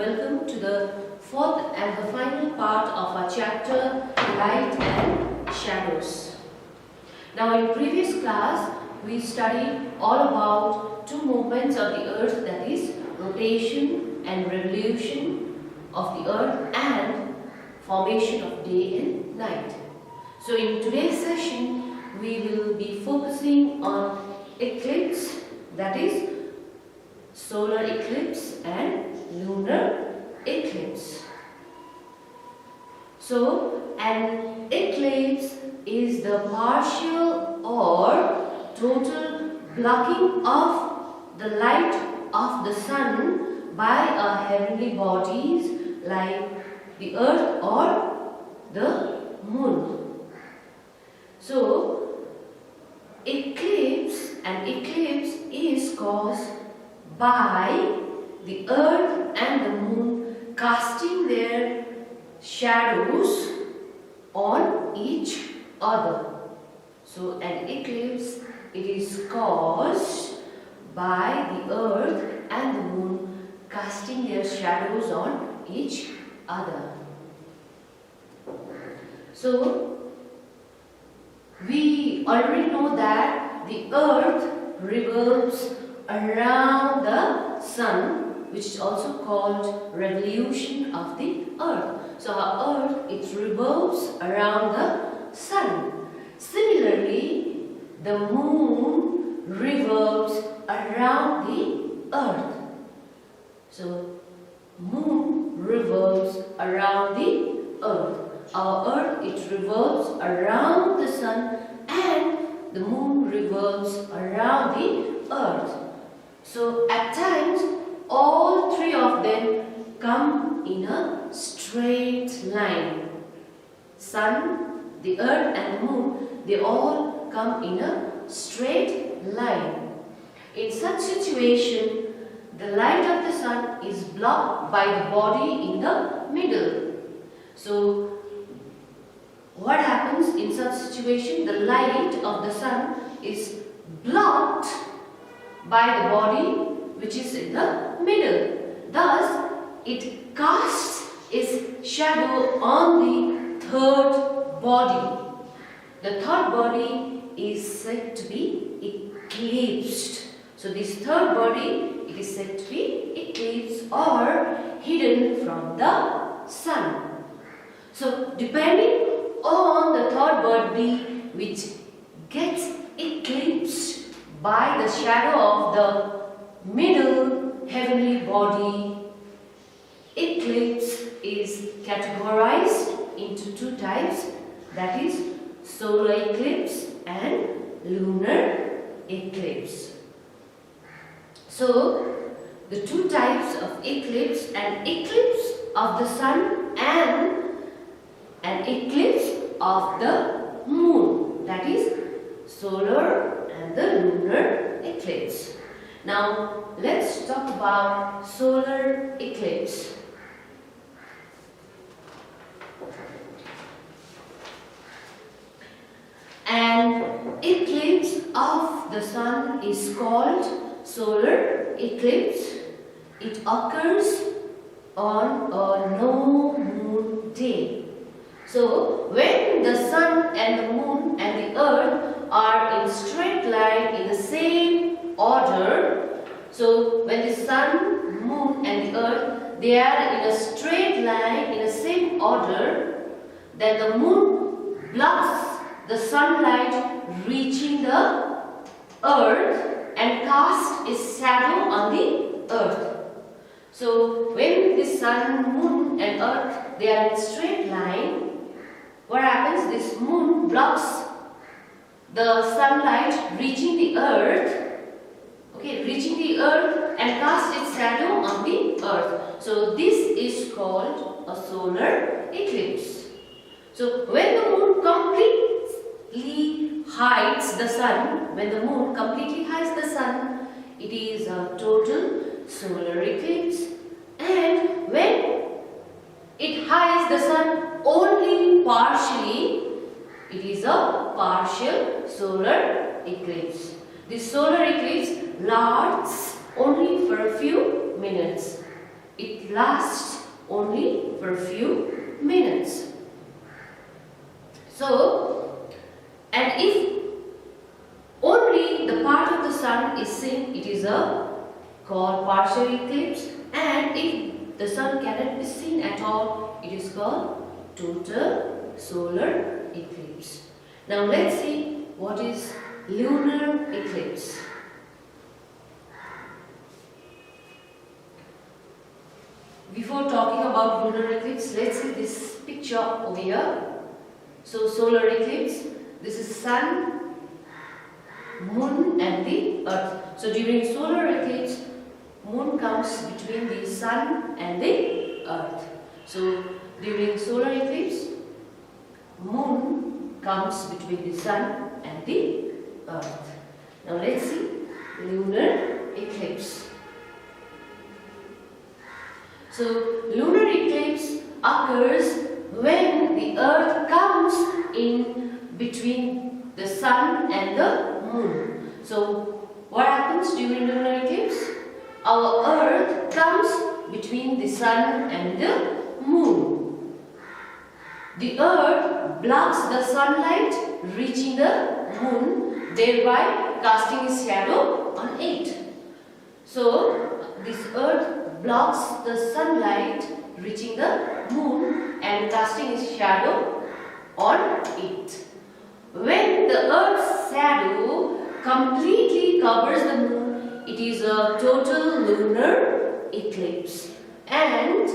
welcome to the fourth and the final part of our chapter, Light and Shadows. Now in previous class, we studied all about two movements of the earth, that is rotation and revolution of the earth and formation of day and night. So in today's session, we will be focusing on eclipse, that is solar eclipse and lunar eclipse. So an eclipse is the partial or total blocking of the light of the sun by a heavenly bodies like the earth or the moon. So an eclipse is caused by the earth and the moon casting their shadows on each other. So an eclipse, it is caused by the earth and the moon casting their shadows on each other. So we already know that the earth revolves around the sun, which is also called revolution of the earth. So our earth, it revolves around the sun. Similarly, the moon revolves around the earth. So moon revolves around the earth. Our earth, it revolves around the sun, and the moon revolves around the earth. So at times, all three of them come in a straight line. Sun, the earth and the moon, they all come in a straight line. In such situation, the light of the sun is blocked by the body in the middle. So what happens in such situation? The light of the sun is blocked by the body which is in the middle. Thus, it casts its shadow on the third body. The third body is said to be eclipsed. So this third body, it is said to be eclipsed or hidden from the sun. So depending on the third body which gets eclipsed by the shadow of the middle heavenly body, eclipse is categorized into two types, that is solar eclipse and lunar eclipse. So the two types of eclipse, an eclipse of the sun and an eclipse of the moon, that is solar and the lunar eclipse. Now let's talk about solar eclipse. An eclipse of the sun is called solar eclipse. It occurs on a no moon day. So when the sun and the moon and the earth are in straight line in the same order, so when the sun, moon and the earth, they are in a straight line in the same order, then the moon blocks the sunlight reaching the earth and casts its shadow on the earth. So when the sun, moon and earth, they are in straight line, what happens? This moon blocks the sunlight reaching the earth, reaching the earth and casts its shadow on the earth. So this is called a solar eclipse. So when the moon completely hides the sun, it is a total solar eclipse. And when it hides the sun only partially, it is a partial solar eclipse. This solar eclipse lasts only for a few minutes. it lasts only for a few minutes. So, and if only the part of the sun is seen, it is called partial eclipse, and if the sun cannot be seen at all, it is called total solar eclipse. Now let's see what is lunar eclipse. Before talking about lunar eclipse, let's see this picture over here. So solar eclipse, this is sun, moon and the earth. So during solar eclipse, moon comes between the sun and the earth. So during solar eclipse, moon comes between the sun and the earth. Now let's see lunar eclipse. So lunar eclipse occurs when the earth comes in between the sun and the moon. So what happens during lunar eclipse? Our earth comes between the sun and the moon. The earth blocks the sunlight reaching the moon, thereby casting its shadow on it. So this earth blocks the sunlight reaching the moon and casting its shadow on it. When the earth's shadow completely covers the moon, it is a total lunar eclipse. And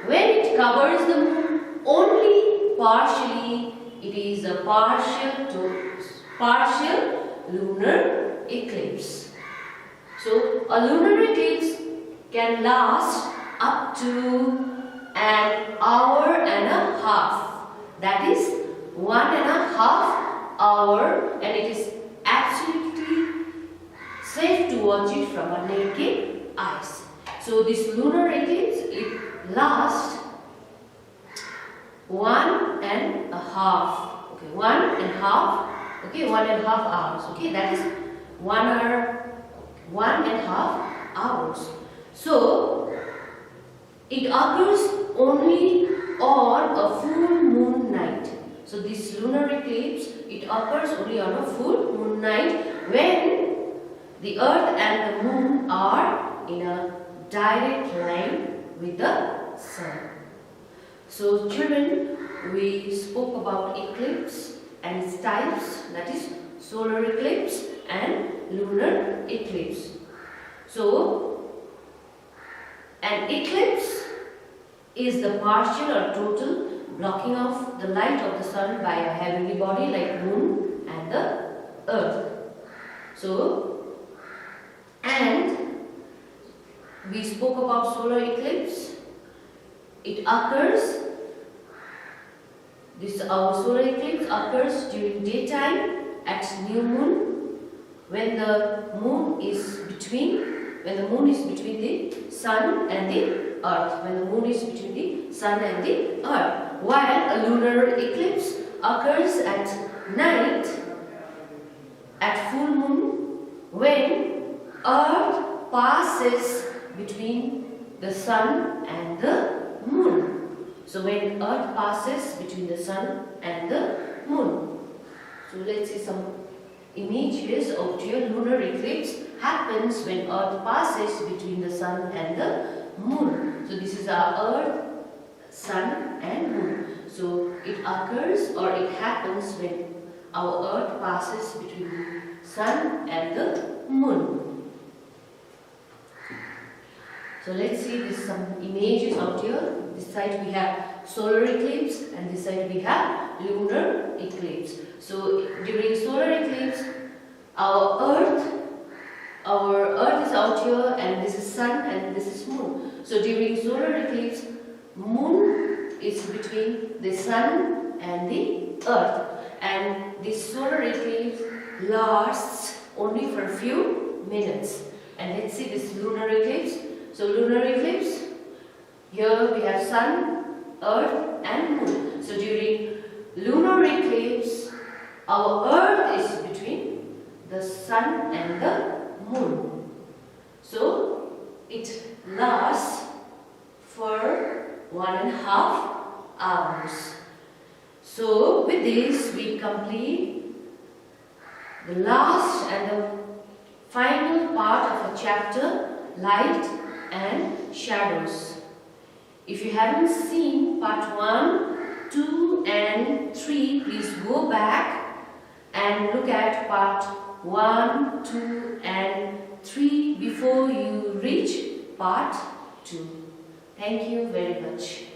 when it covers the moon only partially, it is a partial lunar eclipse. So a lunar eclipse can last up to an hour and a half. That is 1.5 hours, and it is absolutely safe to watch it from our naked eyes. So this lunar eclipse, it lasts 1.5 hours. Okay, that is 1 hour, 1.5 hours. So it occurs only on a full moon night. So this lunar eclipse, it occurs only on a full moon night when the earth and the moon are in a direct line with the sun. So children, we spoke about eclipse and its types, that is solar eclipse and lunar eclipse. So an eclipse is the partial or total blocking of the light of the sun by a heavenly body like moon and the earth. So, and we spoke about solar eclipse. It occurs, our solar eclipse occurs during daytime at new moon when the moon is between the sun and the earth. When the moon is between the sun and the earth. While a lunar eclipse occurs at night at full moon when earth passes between the sun and the moon. So when earth passes between the sun and the moon. So let's see some images of your lunar eclipse happens when earth passes between the sun and the moon. So this is our earth, sun and moon. So it occurs or it happens when our earth passes between the sun and the moon. So let's see this some images out here. This side we have solar eclipse and this side we have lunar eclipse. So during solar eclipse, our earth is out here and this is sun and this is moon. So during solar eclipse, moon is between the sun and the earth, and this solar eclipse lasts only for a few minutes. And let's see this lunar eclipse. So lunar eclipse, here we have sun, earth and moon. So during lunar eclipse, our earth is between the sun and the moon. So it lasts for 1.5 hours. So with this we complete the last and the final part of a chapter, light and shadows. If you haven't seen part 1, 2 and 3, please go back and look at part 1, 2 and 3 before you reach part 2. Thank you very much.